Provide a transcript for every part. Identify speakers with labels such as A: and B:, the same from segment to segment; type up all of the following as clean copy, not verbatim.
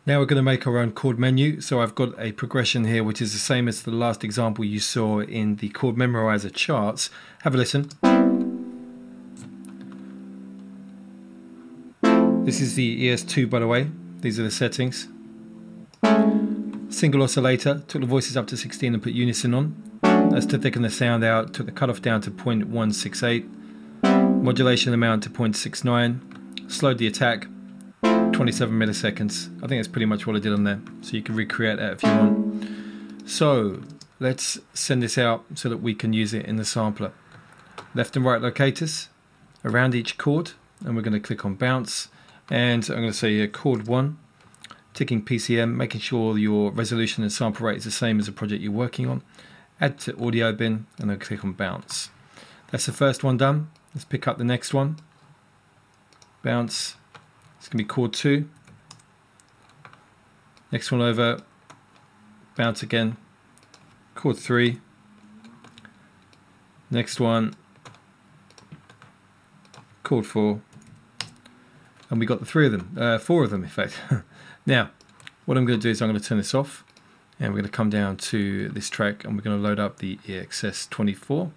A: Now we're going to make our own chord menu. So I've got a progression here which is the same as the last example you saw in the chord memorizer charts. Have a listen. This is the ES2, by the way. These are the settings. Single oscillator, took the voices up to 16 and put unison on. That's to thicken the sound out, took the cutoff down to 0.168. Modulation amount to 0.69. Slowed the attack, 27 milliseconds. I think that's pretty much what I did on there. So you can recreate that if you want. So let's send this out so that we can use it in the sampler. Left and right locators around each chord, and we're going to click on bounce. And I'm going to say chord 1, ticking PCM, making sure your resolution and sample rate is the same as the project you're working on. Add to audio bin, and then click on bounce. That's the first one done. Let's pick up the next one. Bounce. It's going to be chord 2. Next one over. Bounce again. Chord 3. Next one. Chord 4. And we got the 4 of them in fact. Now, what I'm going to do is I'm going to turn this off, and we're going to come down to this track, and we're going to load up the EXS24.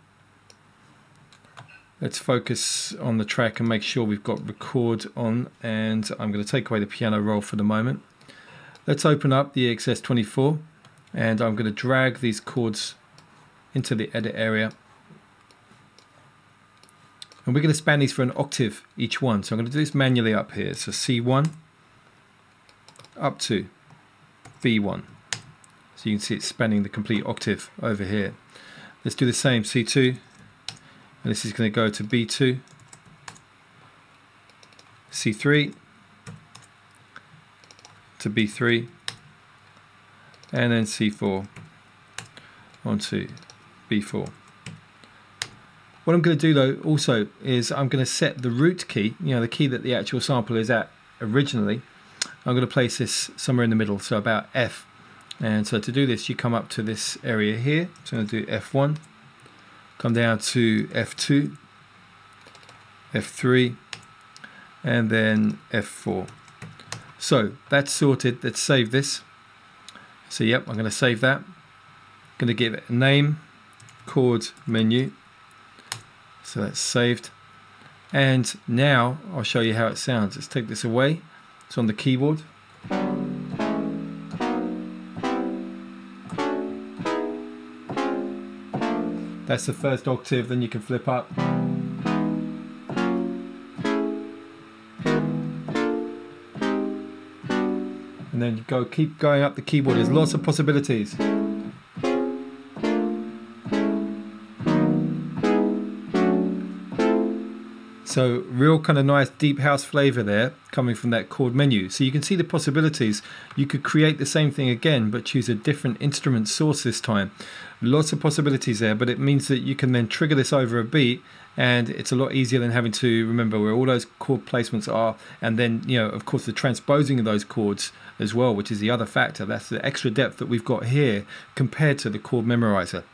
A: Let's focus on the track and make sure we've got record on, and I'm going to take away the piano roll for the moment. Let's open up the EXS24, and I'm going to drag these chords into the edit area. And we're going to span these for an octave each one. So I'm going to do this manually up here. So C1 up to B1. So you can see it's spanning the complete octave over here. Let's do the same, C2. And this is going to go to B2, C3 to B3, and then C4 onto B4. What I'm going to do though also is I'm going to set the root key, the key that the actual sample is at originally. I'm going to place this somewhere in the middle, so about F. And so to do this, you come up to this area here. So I'm going to do F1, come down to F2, F3, and then F4. So that's sorted. Let's save this. So yep, I'm going to save that. I'm going to give it a name, chord menu. So that's saved. And now I'll show you how it sounds. Let's take this away. It's on the keyboard. That's the first octave, then you can flip up. And then you keep going up the keyboard. There's lots of possibilities. So real kind of nice deep house flavor there coming from that chord menu. So you can see the possibilities. You could create the same thing again, but choose a different instrument source this time. Lots of possibilities there, but it means that you can then trigger this over a beat, and it's a lot easier than having to remember where all those chord placements are, and then of course the transposing of those chords as well, which is the other factor. That's the extra depth that we've got here compared to the chord memorizer.